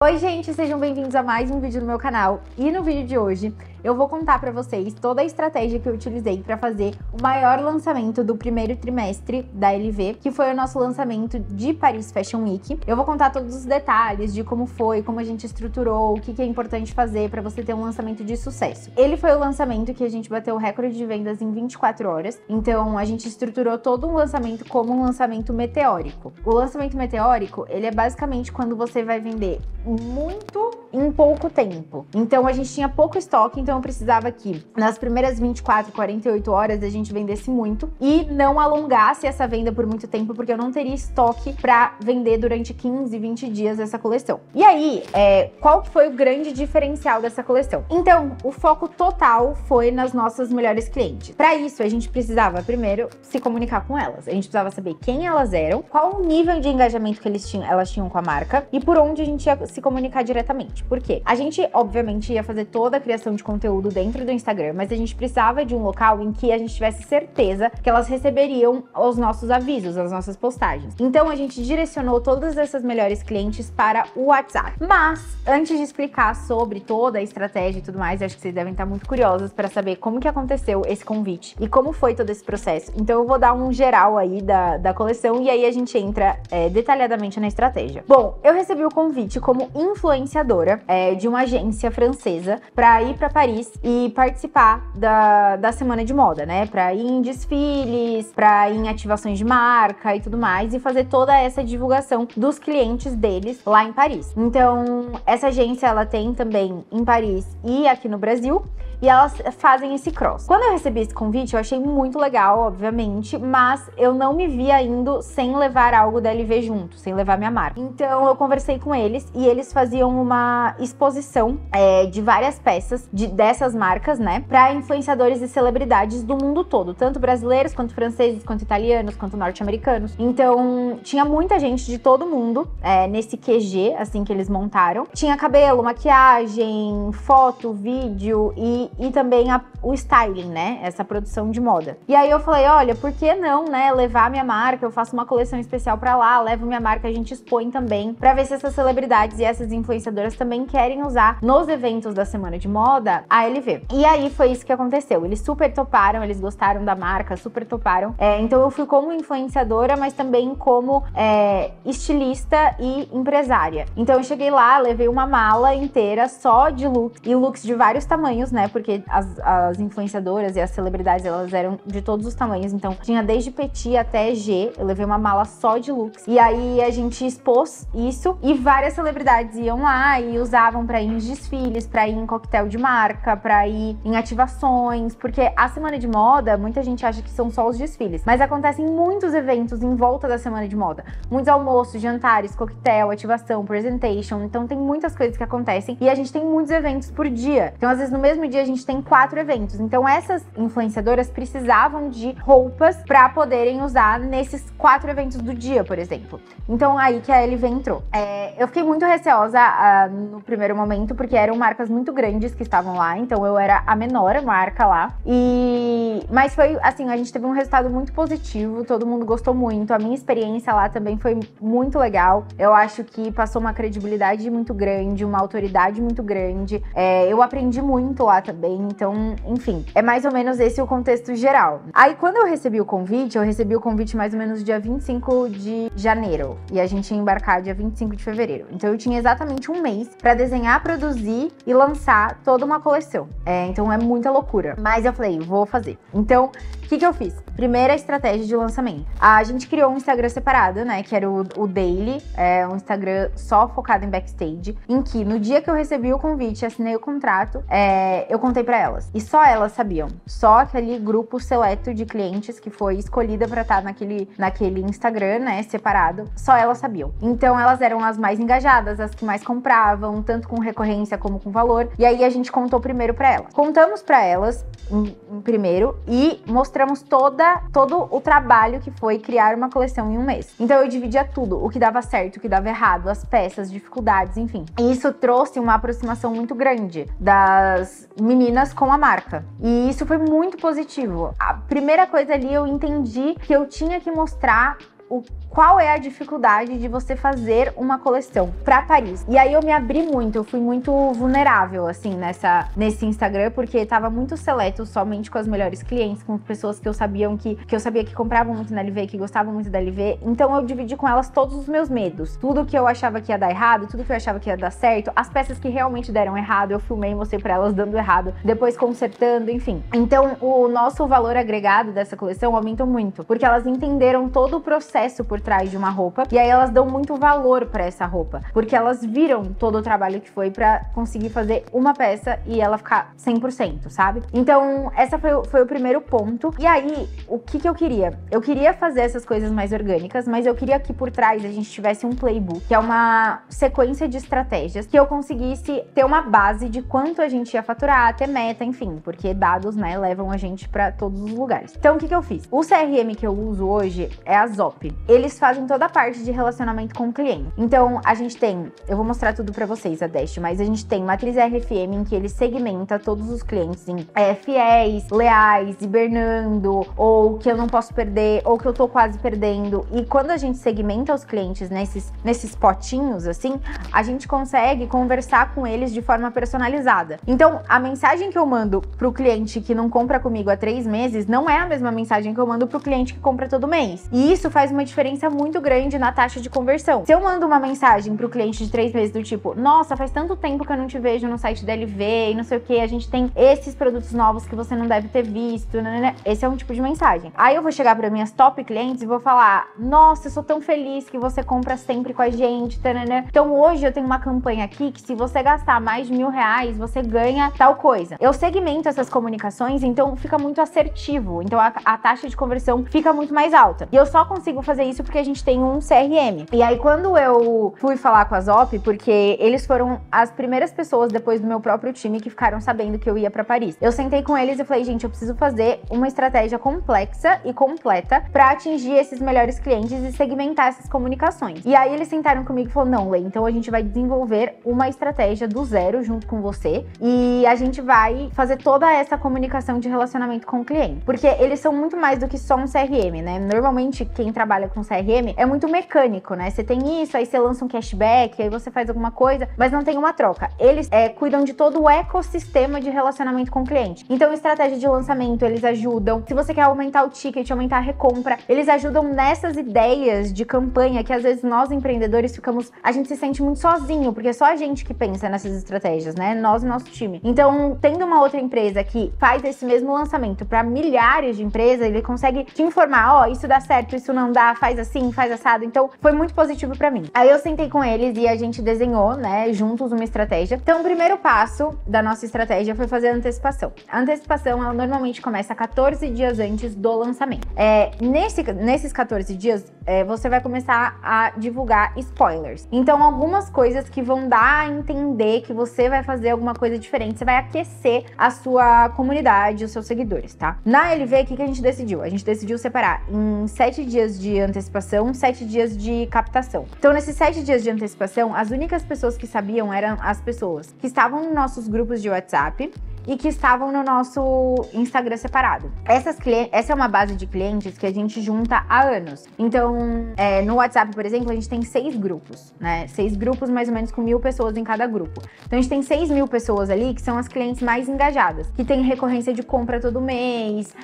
Oi gente, sejam bem-vindos a mais um vídeo no meu canal. E no vídeo de hoje eu vou contar pra vocês toda a estratégia que eu utilizei pra fazer o maior lançamento do primeiro trimestre da LV, que foi o nosso lançamento de Paris Fashion Week. Eu vou contar todos os detalhes de como foi, como a gente estruturou, o que é importante fazer pra você ter um lançamento de sucesso. Ele foi o lançamento que a gente bateu o recorde de vendas em 24 horas, então a gente estruturou todo um lançamento como um lançamento meteórico. O lançamento meteórico, ele é basicamente quando você vai vender muito em pouco tempo. Então a gente tinha pouco estoque, então eu precisava que nas primeiras 24, 48 horas a gente vendesse muito e não alongasse essa venda por muito tempo, porque eu não teria estoque para vender durante 15, 20 dias essa coleção. E aí, qual que foi o grande diferencial dessa coleção? Então, o foco total foi nas nossas melhores clientes. Para isso, a gente precisava primeiro se comunicar com elas. A gente precisava saber quem elas eram, qual o nível de engajamento que elas tinham com a marca e por onde a gente ia se comunicar diretamente. Por quê? A gente, obviamente, ia fazer toda a criação de conteúdo dentro do Instagram, mas a gente precisava de um local em que a gente tivesse certeza que elas receberiam os nossos avisos, as nossas postagens. Então, a gente direcionou todas essas melhores clientes para o WhatsApp. Mas, antes de explicar sobre toda a estratégia e tudo mais, acho que vocês devem estar muito curiosos para saber como que aconteceu esse convite e como foi todo esse processo. Então, eu vou dar um geral aí da coleção e aí a gente entra detalhadamente na estratégia. Bom, eu recebi o convite como influenciadora de uma agência francesa para ir para Paris e participar da semana de moda, né? Para ir em desfiles, para ir em ativações de marca e tudo mais e fazer toda essa divulgação dos clientes deles lá em Paris. Então, essa agência ela tem também em Paris e aqui no Brasil. E elas fazem esse cross. Quando eu recebi esse convite, eu achei muito legal, obviamente, mas eu não me via indo sem levar algo da LV junto, sem levar minha marca. Então eu conversei com eles e eles faziam uma exposição de várias peças dessas marcas, né, para influenciadores e celebridades do mundo todo, tanto brasileiros, quanto franceses, quanto italianos, quanto norte-americanos. Então tinha muita gente de todo mundo nesse QG, assim, que eles montaram. Tinha cabelo, maquiagem, foto, vídeo e também o styling, né? Essa produção de moda. E aí eu falei, olha, por que não, né? Levar minha marca, eu faço uma coleção especial pra lá, levo minha marca, a gente expõe também, pra ver se essas celebridades e essas influenciadoras também querem usar nos eventos da semana de moda a LV. E aí foi isso que aconteceu. Eles super toparam, eles gostaram da marca, super toparam. Então eu fui como influenciadora, mas também como estilista e empresária. Então eu cheguei lá, levei uma mala inteira só de looks, e looks de vários tamanhos, né? Porque as influenciadoras e as celebridades, elas eram de todos os tamanhos, então tinha desde petit até G, eu levei uma mala só de looks, e aí a gente expôs isso, e várias celebridades iam lá e usavam pra ir em desfiles, pra ir em coquetel de marca, pra ir em ativações, porque a semana de moda, muita gente acha que são só os desfiles, mas acontecem muitos eventos em volta da semana de moda, muitos almoços, jantares, coquetel, ativação, presentation, então tem muitas coisas que acontecem, e a gente tem muitos eventos por dia, então às vezes no mesmo dia a gente tem 4 eventos. Então essas influenciadoras precisavam de roupas para poderem usar nesses 4 eventos do dia, por exemplo. Então aí que a LV entrou. Eu fiquei muito receosa no primeiro momento, porque eram marcas muito grandes que estavam lá, então eu era a menor marca lá. Mas foi assim, a gente teve um resultado muito positivo, todo mundo gostou muito. A minha experiência lá também foi muito legal. Eu acho que passou uma credibilidade muito grande, uma autoridade muito grande. Eu aprendi muito lá também, então, enfim, é mais ou menos esse o contexto geral. Aí, quando eu recebi o convite mais ou menos dia 25 de janeiro, e a gente ia embarcar dia 25 de fevereiro. Então, eu tinha exatamente um mês pra desenhar, produzir e lançar toda uma coleção. Então, é muita loucura. Mas eu falei, vou fazer. Então, o que eu fiz? Primeira estratégia de lançamento. A gente criou um Instagram separado, né, que era o Daily, um Instagram só focado em backstage, em que no dia que eu recebi o convite, assinei o contrato, eu contei pra elas. E só elas sabiam. Só aquele grupo seleto de clientes que foi escolhida pra estar naquele Instagram, né, separado, só elas sabiam. Então elas eram as mais engajadas, as que mais compravam, tanto com recorrência como com valor. E aí a gente contou primeiro pra elas. Contamos pra elas em primeiro e mostramos todo o trabalho que foi criar uma coleção em um mês. Então eu dividia tudo, o que dava certo, o que dava errado, as peças, dificuldades, enfim. E isso trouxe uma aproximação muito grande das meninas com a marca. E isso foi muito positivo. A primeira coisa ali, eu entendi que eu tinha que mostrar qual é a dificuldade de você fazer uma coleção pra Paris. E aí eu me abri muito, eu fui muito vulnerável, assim, nesse Instagram, porque tava muito seleto, somente com as melhores clientes, com pessoas que eu sabia que compravam muito na LV, que gostavam muito da LV. Então eu dividi com elas todos os meus medos. Tudo que eu achava que ia dar errado, tudo que eu achava que ia dar certo, as peças que realmente deram errado, eu filmei e mostrei pra elas dando errado, depois consertando, enfim. Então o nosso valor agregado dessa coleção aumentou muito, porque elas entenderam todo o processo por trás de uma roupa, e aí elas dão muito valor pra essa roupa, porque elas viram todo o trabalho que foi pra conseguir fazer uma peça e ela ficar 100%, sabe? Então, essa foi o primeiro ponto. E aí, o que eu queria? Eu queria fazer essas coisas mais orgânicas, mas eu queria que por trás a gente tivesse um playbook, que é uma sequência de estratégias, que eu conseguisse ter uma base de quanto a gente ia faturar, ter meta, enfim, porque dados, né, levam a gente pra todos os lugares. Então, o que eu fiz? O CRM que eu uso hoje é a Zop. Eles fazem toda a parte de relacionamento com o cliente. Então, a gente tem, eu vou mostrar tudo pra vocês, a Dash, mas a gente tem matriz RFM, em que ele segmenta todos os clientes em fiéis, leais, hibernando, ou que eu não posso perder, ou que eu tô quase perdendo. E quando a gente segmenta os clientes nesses potinhos, assim, a gente consegue conversar com eles de forma personalizada. Então, a mensagem que eu mando pro cliente que não compra comigo há 3 meses não é a mesma mensagem que eu mando pro cliente que compra todo mês. E isso faz uma diferença muito grande na taxa de conversão. Se eu mando uma mensagem pro cliente de 3 meses do tipo, nossa, faz tanto tempo que eu não te vejo no site da LV e não sei o que, a gente tem esses produtos novos que você não deve ter visto, né? Esse é um tipo de mensagem. Aí eu vou chegar para minhas top clientes e vou falar, nossa, eu sou tão feliz que você compra sempre com a gente, né? Então hoje eu tenho uma campanha aqui que se você gastar mais de R$1.000, você ganha tal coisa. Eu segmento essas comunicações, então fica muito assertivo, então a taxa de conversão fica muito mais alta. E eu só consigo fazer isso porque a gente tem um CRM. E aí quando eu fui falar com a Zop, porque eles foram as primeiras pessoas depois do meu próprio time que ficaram sabendo que eu ia pra Paris. Eu sentei com eles e falei, gente, eu preciso fazer uma estratégia complexa e completa pra atingir esses melhores clientes e segmentar essas comunicações. E aí eles sentaram comigo e falaram, não, Lê, então a gente vai desenvolver uma estratégia do zero junto com você e a gente vai fazer toda essa comunicação de relacionamento com o cliente. Porque eles são muito mais do que só um CRM, né? Normalmente quem trabalha com CRM é muito mecânico, né? Você tem isso, aí você lança um cashback, aí você faz alguma coisa, mas não tem uma troca. Eles cuidam de todo o ecossistema de relacionamento com o cliente. Então, estratégia de lançamento, eles ajudam. Se você quer aumentar o ticket, aumentar a recompra, eles ajudam nessas ideias de campanha que às vezes nós empreendedores a gente se sente muito sozinho, porque é só a gente que pensa nessas estratégias, né? Nós e nosso time. Então, tendo uma outra empresa que faz esse mesmo lançamento para milhares de empresas, ele consegue te informar, ó, isso dá certo, isso não dá, faz assim, faz assado. Então, foi muito positivo para mim. Aí eu sentei com eles e a gente desenhou, né, juntos uma estratégia. Então, o primeiro passo da nossa estratégia foi fazer a antecipação. A antecipação, ela normalmente começa 14 dias antes do lançamento. Nesses 14 dias, você vai começar a divulgar spoilers. Então, algumas coisas que vão dar a entender que você vai fazer alguma coisa diferente. Você vai aquecer a sua comunidade, os seus seguidores, tá? Na LV, o que a gente decidiu? A gente decidiu separar em 7 dias de antecipação, 7 dias de captação. Então, nesses 7 dias de antecipação, as únicas pessoas que sabiam eram as pessoas que estavam nos nossos grupos de WhatsApp e que estavam no nosso Instagram separado. Essa é uma base de clientes que a gente junta há anos. Então, no WhatsApp, por exemplo, a gente tem 6 grupos, né? 6 grupos mais ou menos com 1.000 pessoas em cada grupo. Então, a gente tem 6.000 pessoas ali que são as clientes mais engajadas, que tem recorrência de compra todo mês,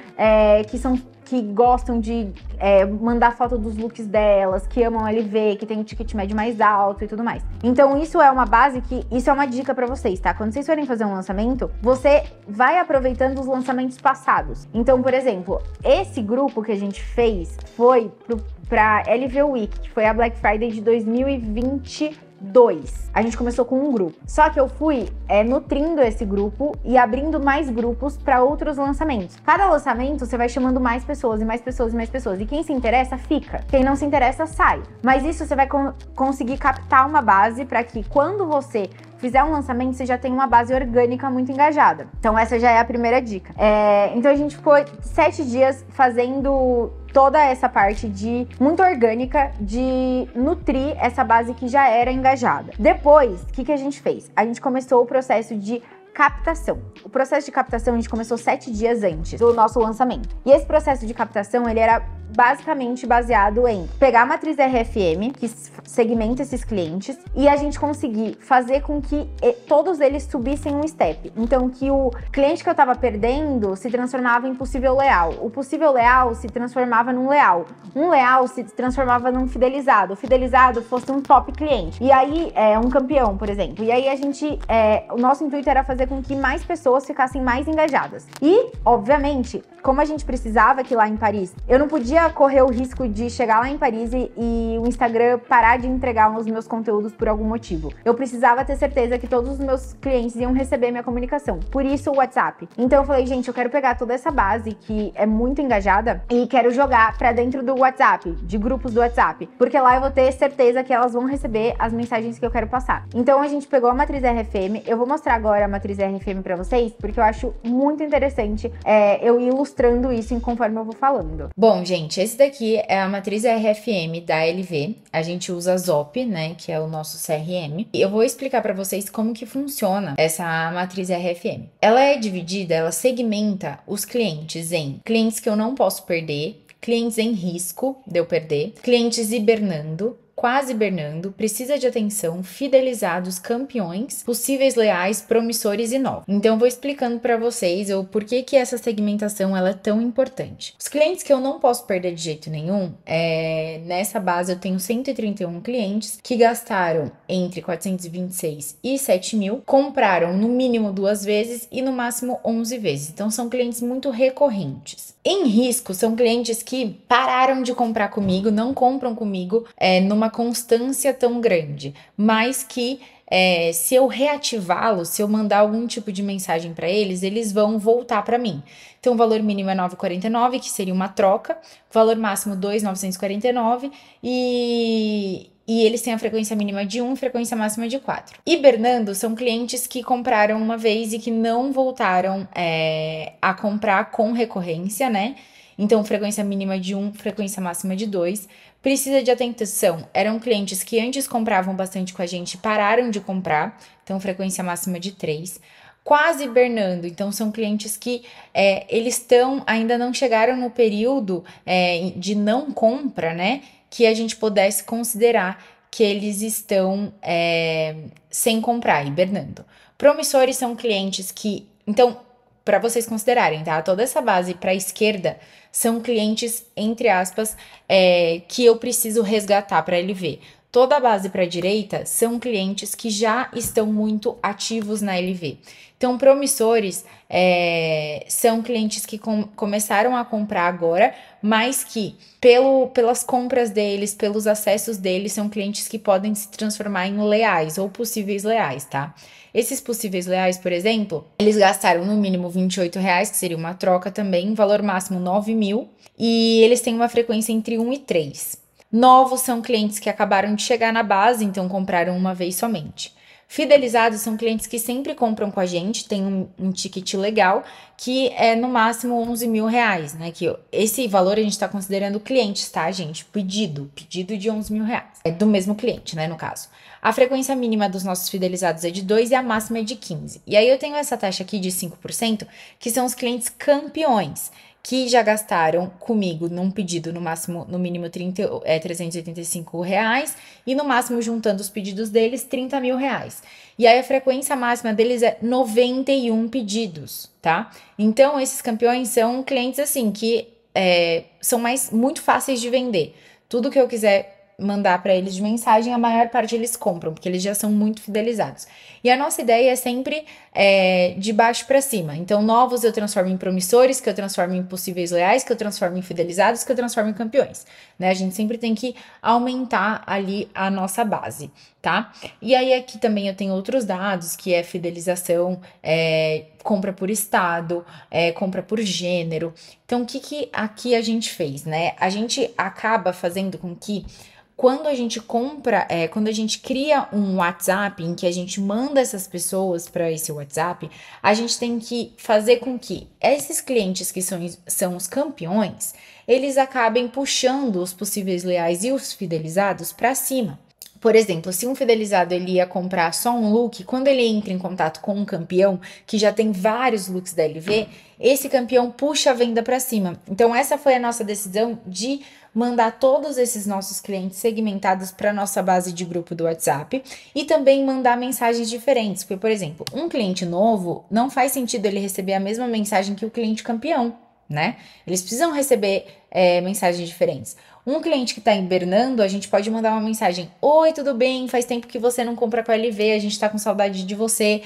que gostam de mandar foto dos looks delas, que amam LV, que tem um ticket médio mais alto e tudo mais. Então, isso é uma base isso é uma dica pra vocês, tá? Quando vocês forem fazer um lançamento, você vai aproveitando os lançamentos passados. Então, por exemplo, esse grupo que a gente fez foi pra LV Week, que foi a Black Friday de 2022. A gente começou com um grupo. Só que eu fui nutrindo esse grupo e abrindo mais grupos para outros lançamentos. Cada lançamento você vai chamando mais pessoas e mais pessoas e mais pessoas. E quem se interessa, fica. Quem não se interessa, sai. Mas isso você vai conseguir captar uma base para que quando você fizer um lançamento, você já tem uma base orgânica muito engajada. Então essa já é a primeira dica. Então a gente ficou 7 dias fazendo toda essa parte muito orgânica de nutrir essa base que já era engajada. Depois, o que a gente fez? A gente começou o processo de captação. O processo de captação a gente começou 7 dias antes do nosso lançamento. E esse processo de captação, ele era basicamente baseado em pegar a matriz RFM, que segmenta esses clientes, e a gente conseguir fazer com que todos eles subissem um step. Então, que o cliente que eu tava perdendo se transformava em possível leal. O possível leal se transformava num leal. Um leal se transformava num fidelizado. O fidelizado fosse um top cliente. E aí, um campeão, por exemplo. E aí o nosso intuito era fazer com que mais pessoas ficassem mais engajadas. E, obviamente, como a gente precisava que lá em Paris, eu não podia correr o risco de chegar lá em Paris e o Instagram parar de entregar os meus conteúdos por algum motivo. Eu precisava ter certeza que todos os meus clientes iam receber minha comunicação. Por isso o WhatsApp. Então eu falei, gente, eu quero pegar toda essa base que é muito engajada e quero jogar pra dentro do WhatsApp, de grupos do WhatsApp, porque lá eu vou ter certeza que elas vão receber as mensagens que eu quero passar. Então a gente pegou a matriz RFM, eu vou mostrar agora a matriz RFM pra vocês, porque eu acho muito interessante eu ir ilustrando isso conforme eu vou falando. Bom, gente, esse daqui é a matriz RFM da LV. A gente usa a ZOP, né, que é o nosso CRM. E eu vou explicar para vocês como que funciona essa matriz RFM. Ela é dividida, ela segmenta os clientes em clientes que eu não posso perder, clientes em risco de eu perder, clientes hibernando, quase hibernando, precisa de atenção, fidelizados, campeões, possíveis leais, promissores e novos. Então eu vou explicando para vocês o porquê que essa segmentação ela é tão importante. Os clientes que eu não posso perder de jeito nenhum, nessa base eu tenho 131 clientes que gastaram entre 426 e 7 mil, compraram no mínimo 2 vezes e no máximo 11 vezes. Então são clientes muito recorrentes. Em risco, são clientes que pararam de comprar comigo, não compram comigo numa constância tão grande, mas que se eu reativá-los, se eu mandar algum tipo de mensagem para eles, eles vão voltar para mim. Então, o valor mínimo é 9,49, que seria uma troca, valor máximo 2,949 e eles têm a frequência mínima de 1 e frequência máxima de 4. Hibernando são clientes que compraram uma vez e que não voltaram a comprar com recorrência, né? Então, frequência mínima de 1, frequência máxima de 2. Precisa de atenção. Eram clientes que antes compravam bastante com a gente, pararam de comprar. Então, frequência máxima de 3. Quase hibernando. Então, são clientes que eles ainda não chegaram no período de não compra, né? Que a gente pudesse considerar que eles estão sem comprar, hibernando. Promissores são clientes que... Então, para vocês considerarem, tá? Toda essa base para a esquerda são clientes, entre aspas, que eu preciso resgatar para ele ver. Toda a base para a direita são clientes que já estão muito ativos na LV. Então, promissores são clientes que começaram a comprar agora, mas que pelas compras deles, pelos acessos deles, são clientes que podem se transformar em leais ou possíveis leais, tá? Esses possíveis leais, por exemplo, eles gastaram no mínimo R$28, que seria uma troca também, valor máximo 9 mil, e eles têm uma frequência entre 1 e 3. Novos são clientes que acabaram de chegar na base, então compraram uma vez somente. Fidelizados são clientes que sempre compram com a gente, tem um ticket legal, que é no máximo R$11 mil, né? Que esse valor a gente tá considerando clientes, tá, gente? Pedido de R$11 mil. É do mesmo cliente, né, no caso. A frequência mínima dos nossos fidelizados é de 2 e a máxima é de 15. E aí eu tenho essa taxa aqui de 5%, que são os clientes campeões, que já gastaram comigo num pedido no máximo, no mínimo R$385 e no máximo, juntando os pedidos deles, R$30 mil. E aí a frequência máxima deles é 91 pedidos, tá? Então, esses campeões são clientes assim que são muito fáceis de vender. Tudo que eu quiser mandar para eles de mensagem, a maior parte eles compram, porque eles já são muito fidelizados. E a nossa ideia é sempre de baixo para cima. Então, novos eu transformo em promissores, que eu transformo em possíveis leais, que eu transformo em fidelizados, que eu transformo em campeões, né? A gente sempre tem que aumentar ali a nossa base, tá? E aí aqui também eu tenho outros dados, que é fidelização, compra por estado, compra por gênero. Então, o que aqui a gente fez, né? A gente acaba fazendo com que quando a gente compra, quando a gente cria um WhatsApp em que a gente manda essas pessoas para esse WhatsApp, a gente tem que fazer com que esses clientes que são os campeões, eles acabem puxando os possíveis leais e os fidelizados para cima. Por exemplo, se um fidelizado ele ia comprar só um look, quando ele entra em contato com um campeão que já tem vários looks da LV, esse campeão puxa a venda para cima. Então essa foi a nossa decisão de mandar todos esses nossos clientes segmentados para nossa base de grupo do WhatsApp e também mandar mensagens diferentes. Porque, por exemplo, um cliente novo, não faz sentido ele receber a mesma mensagem que o cliente campeão, né? Eles precisam receber mensagens diferentes. Um cliente que está hibernando, a gente pode mandar uma mensagem: oi, tudo bem? Faz tempo que você não compra com a LV, a gente tá com saudade de você.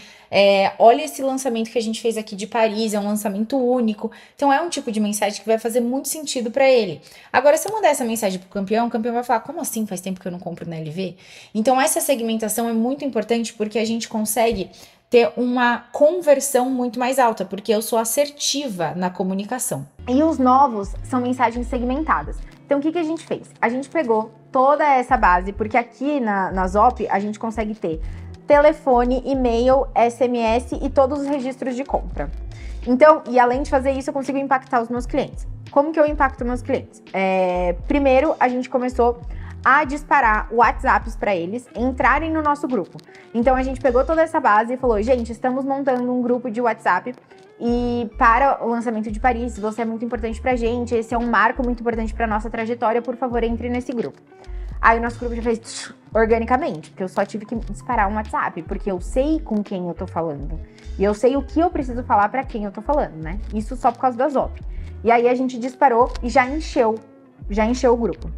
Olha esse lançamento que a gente fez aqui de Paris, é um lançamento único. Então é um tipo de mensagem que vai fazer muito sentido para ele. Agora, se eu mandar essa mensagem pro campeão, o campeão vai falar: como assim? Faz tempo que eu não compro na LV? Então essa segmentação é muito importante porque a gente consegue ter uma conversão muito mais alta, porque eu sou assertiva na comunicação. E os novos são mensagens segmentadas. Então, o que a gente fez? A gente pegou toda essa base, porque aqui na Zop a gente consegue ter telefone, e-mail, SMS e todos os registros de compra. Então, e além de fazer isso, eu consigo impactar os meus clientes. Como que eu impacto meus clientes? Primeiro, a gente começou a disparar WhatsApps para eles entrarem no nosso grupo. Então, a gente pegou toda essa base e falou: gente, estamos montando um grupo de WhatsApp e para o lançamento de Paris, você é muito importante pra gente, esse é um marco muito importante pra nossa trajetória, por favor, entre nesse grupo. Aí o nosso grupo já fez organicamente, porque eu só tive que disparar um WhatsApp, porque eu sei com quem eu tô falando. E eu sei o que eu preciso falar pra quem eu tô falando, né? Isso só por causa da Zop. E aí a gente disparou e já encheu o grupo.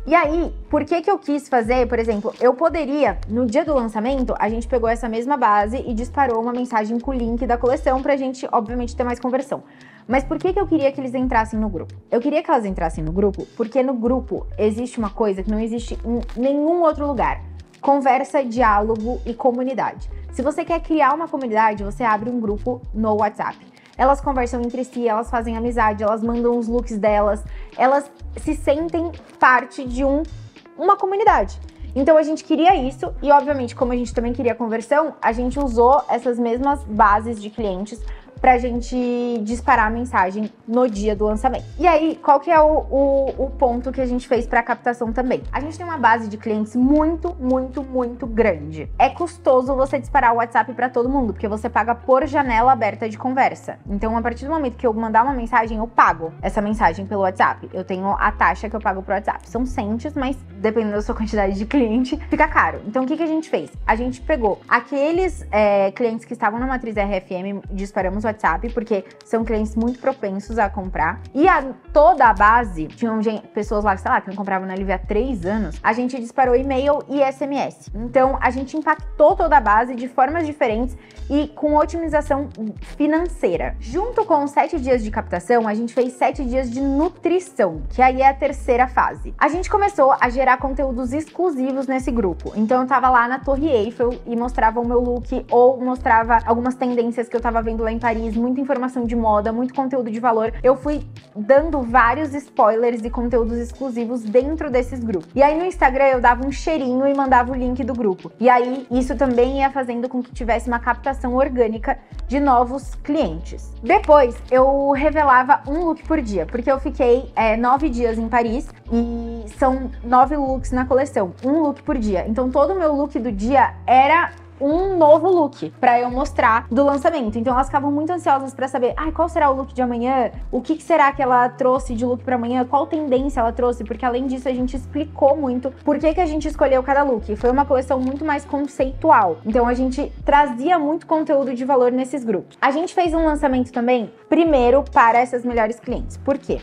E aí, por que eu quis fazer, por exemplo, eu poderia, no dia do lançamento, a gente pegou essa mesma base e disparou uma mensagem com o link da coleção pra gente, obviamente, ter mais conversão. Mas por que eu queria que eles entrassem no grupo? Eu queria que elas entrassem no grupo porque no grupo existe uma coisa que não existe em nenhum outro lugar: conversa, diálogo e comunidade. Se você quer criar uma comunidade, você abre um grupo no WhatsApp. Elas conversam entre si, elas fazem amizade, elas mandam os looks delas, elas se sentem parte de uma comunidade. Então a gente queria isso e, obviamente, como a gente também queria conversão, a gente usou essas mesmas bases de clientes pra gente disparar a mensagem no dia do lançamento. E aí, qual que é o ponto que a gente fez pra captação também? A gente tem uma base de clientes muito, muito, muito grande. É custoso você disparar o WhatsApp pra todo mundo, porque você paga por janela aberta de conversa. Então, a partir do momento que eu mandar uma mensagem, eu pago essa mensagem pelo WhatsApp. Eu tenho a taxa que eu pago pro WhatsApp. São centes, mas dependendo da sua quantidade de cliente, fica caro. Então, o que a gente fez? A gente pegou aqueles clientes que estavam na matriz RFM, disparamos o WhatsApp, porque são clientes muito propensos a comprar. E toda a base, tinham pessoas lá, sei lá, que não compravam na LV há 3 anos, a gente disparou e-mail e SMS. Então, a gente impactou toda a base de formas diferentes e com otimização financeira. Junto com os 7 dias de captação, a gente fez 7 dias de nutrição, que aí é a terceira fase. A gente começou a gerar conteúdos exclusivos nesse grupo. Então, eu tava lá na Torre Eiffel e mostrava o meu look ou mostrava algumas tendências que eu tava vendo lá em Paris, muita informação de moda, muito conteúdo de valor. Eu fui dando vários spoilers e conteúdos exclusivos dentro desses grupos. E aí no Instagram eu dava um cheirinho e mandava o link do grupo. E aí isso também ia fazendo com que tivesse uma captação orgânica de novos clientes. Depois eu revelava um look por dia, porque eu fiquei 9 dias em Paris e são 9 looks na coleção, um look por dia. Então todo o meu look do dia era um novo look pra eu mostrar do lançamento. Então elas ficavam muito ansiosas pra saber, qual será o look de amanhã? O que será que ela trouxe de look pra amanhã? Qual tendência ela trouxe? Porque além disso a gente explicou muito por que a gente escolheu cada look. Foi uma coleção muito mais conceitual. Então a gente trazia muito conteúdo de valor nesses grupos. A gente fez um lançamento também, primeiro, para essas melhores clientes. Por quê?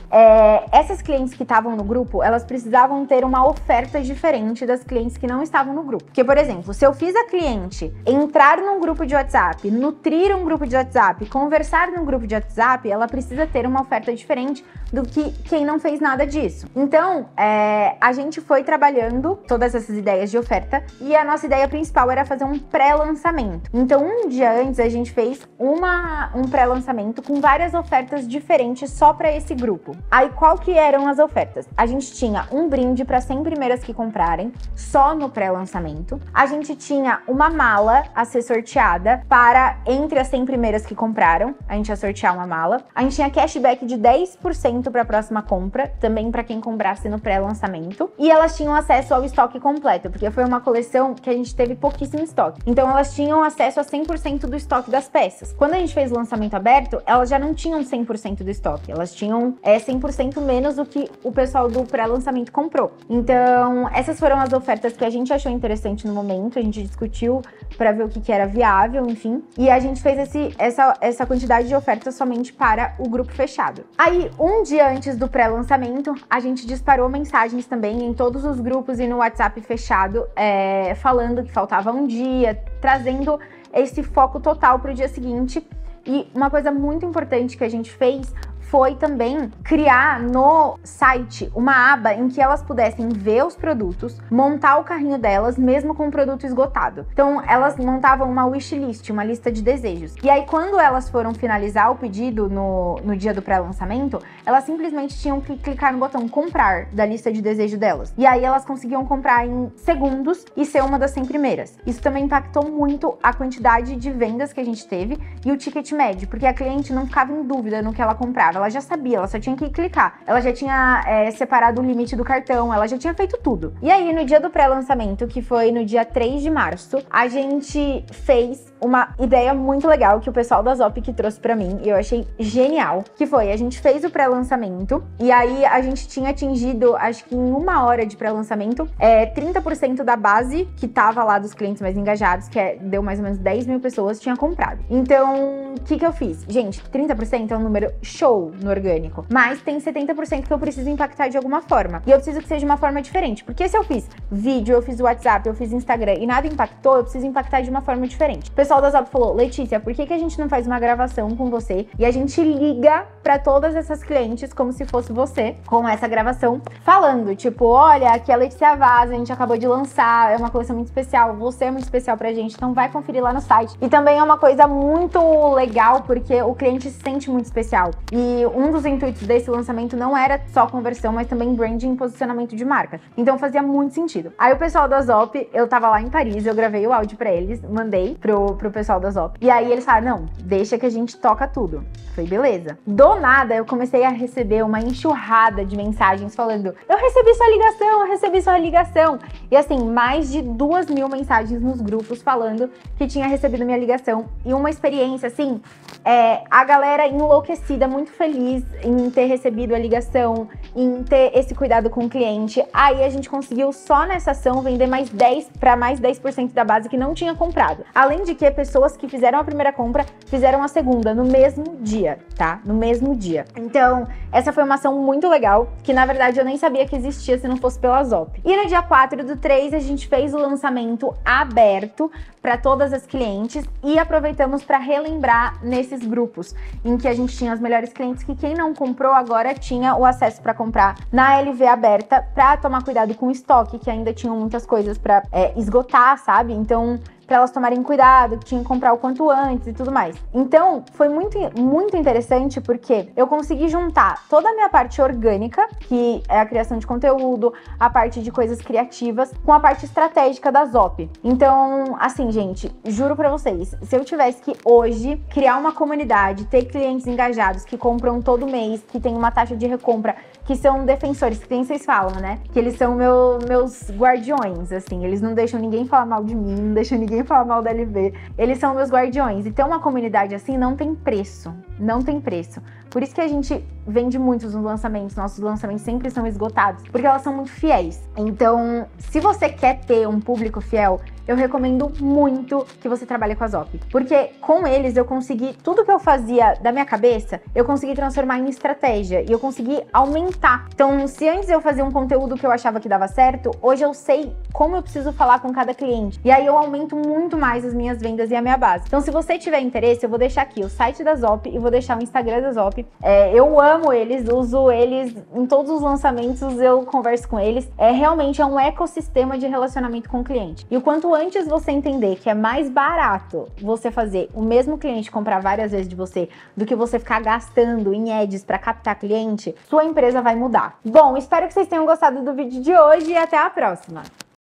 Essas clientes que estavam no grupo, elas precisavam ter uma oferta diferente das clientes que não estavam no grupo. Porque, por exemplo, se eu fiz a cliente entrar num grupo de WhatsApp, nutrir um grupo de WhatsApp, conversar num grupo de WhatsApp, ela precisa ter uma oferta diferente do que quem não fez nada disso. Então, a gente foi trabalhando todas essas ideias de oferta e a nossa ideia principal era fazer um pré-lançamento. Então, um dia antes, a gente fez um pré-lançamento com várias ofertas diferentes só para esse grupo. Aí, qual que eram as ofertas? A gente tinha um brinde para 100 primeiras que comprarem, só no pré-lançamento. A gente tinha uma mala mala a ser sorteada para entre as 100 primeiras que compraram. A gente ia sortear uma mala. A gente tinha cashback de 10% para a próxima compra, também para quem comprasse no pré-lançamento. E elas tinham acesso ao estoque completo, porque foi uma coleção que a gente teve pouquíssimo estoque. Então elas tinham acesso a 100% do estoque das peças. Quando a gente fez o lançamento aberto, elas já não tinham 100% do estoque. Elas tinham 100% menos do que o pessoal do pré-lançamento comprou. Então, essas foram as ofertas que a gente achou interessante no momento. A gente discutiu para ver o que era viável, enfim. E a gente fez essa quantidade de ofertas somente para o grupo fechado. Aí, um dia antes do pré-lançamento, a gente disparou mensagens também em todos os grupos e no WhatsApp fechado, falando que faltava um dia, trazendo esse foco total para o dia seguinte. E uma coisa muito importante que a gente fez foi também criar no site uma aba em que elas pudessem ver os produtos, montar o carrinho delas, mesmo com o produto esgotado. Então, elas montavam uma wishlist, uma lista de desejos. E aí, quando elas foram finalizar o pedido no dia do pré-lançamento, elas simplesmente tinham que clicar no botão comprar da lista de desejo delas. E aí, elas conseguiam comprar em segundos e ser uma das 100 primeiras. Isso também impactou muito a quantidade de vendas que a gente teve e o ticket médio, porque a cliente não ficava em dúvida no que ela comprava. Ela já sabia, ela só tinha que clicar. Ela já tinha separado o limite do cartão, ela já tinha feito tudo. E aí, no dia do pré-lançamento, que foi no dia 3 de março, a gente fez uma ideia muito legal que o pessoal da Zop que trouxe pra mim, e eu achei genial, que foi, a gente fez o pré-lançamento, e aí a gente tinha atingido, acho que em 1 hora de pré-lançamento, 30% da base que tava lá dos clientes mais engajados, que deu mais ou menos 10 mil pessoas, tinha comprado. Então, o que eu fiz? Gente, 30% é um número show no orgânico, mas tem 70% que eu preciso impactar de alguma forma, e eu preciso que seja uma forma diferente, porque se eu fiz vídeo, eu fiz WhatsApp, eu fiz Instagram e nada impactou, eu preciso impactar de uma forma diferente. O pessoal da Zop falou, Letícia, por que a gente não faz uma gravação com você e a gente liga pra todas essas clientes como se fosse você, com essa gravação, falando, tipo, olha, aqui é a Letícia Vaz, a gente acabou de lançar, é uma coleção muito especial, você é muito especial pra gente, então vai conferir lá no site. E também é uma coisa muito legal, porque o cliente se sente muito especial. E um dos intuitos desse lançamento não era só conversão, mas também branding e posicionamento de marca. Então fazia muito sentido. Aí o pessoal da Zop, eu tava lá em Paris, eu gravei o áudio pra eles, mandei pro pessoal da Zop. E aí eles falaram, não, deixa que a gente toca tudo. Foi beleza. Do nada, eu comecei a receber uma enxurrada de mensagens falando, eu recebi sua ligação, eu recebi sua ligação. E assim, mais de 2.000 mensagens nos grupos falando que tinha recebido minha ligação. E uma experiência, assim, a galera enlouquecida, muito feliz em ter recebido a ligação, em ter esse cuidado com o cliente. Aí a gente conseguiu só nessa ação vender mais 10% da base que não tinha comprado. Além de que pessoas que fizeram a primeira compra fizeram a segunda no mesmo dia, tá? No mesmo dia. Então, essa foi uma ação muito legal, que na verdade eu nem sabia que existia se não fosse pela Zop. E no dia 4/3 a gente fez o lançamento aberto para todas as clientes e aproveitamos para relembrar nesses grupos em que a gente tinha as melhores clientes, que quem não comprou agora tinha o acesso para comprar na LV aberta, para tomar cuidado com o estoque, que ainda tinham muitas coisas para esgotar, sabe? Então, para elas tomarem cuidado, que tinha que comprar o quanto antes e tudo mais. Então, foi muito, muito interessante, porque eu consegui juntar toda a minha parte orgânica, que é a criação de conteúdo, a parte de coisas criativas, com a parte estratégica da Zop. Então, assim, gente, juro pra vocês, se eu tivesse que hoje criar uma comunidade, ter clientes engajados que compram todo mês, que tem uma taxa de recompra, que são defensores, que nem vocês falam, né? Que eles são meus guardiões, assim, eles não deixam ninguém falar mal de mim, não deixam ninguém falar mal da LV, eles são meus guardiões. E ter uma comunidade assim não tem preço, não tem preço. Por isso que a gente vende muitos nos lançamentos, nossos lançamentos sempre são esgotados, porque elas são muito fiéis. Então, se você quer ter um público fiel, eu recomendo muito que você trabalhe com a Zop, porque com eles eu consegui, tudo que eu fazia da minha cabeça, eu consegui transformar em estratégia e eu consegui aumentar. Então, se antes eu fazia um conteúdo que eu achava que dava certo, hoje eu sei como eu preciso falar com cada cliente, e aí eu aumento muito mais as minhas vendas e a minha base. Então, se você tiver interesse, eu vou deixar aqui o site da Zop e vou deixar o Instagram da Zop. Eu amo eles, uso eles em todos os lançamentos, eu converso com eles. Realmente é um ecossistema de relacionamento com o cliente. E o quanto antes você entender que é mais barato você fazer o mesmo cliente comprar várias vezes de você do que você ficar gastando em ads para captar cliente, sua empresa vai mudar. Bom, espero que vocês tenham gostado do vídeo de hoje e até a próxima!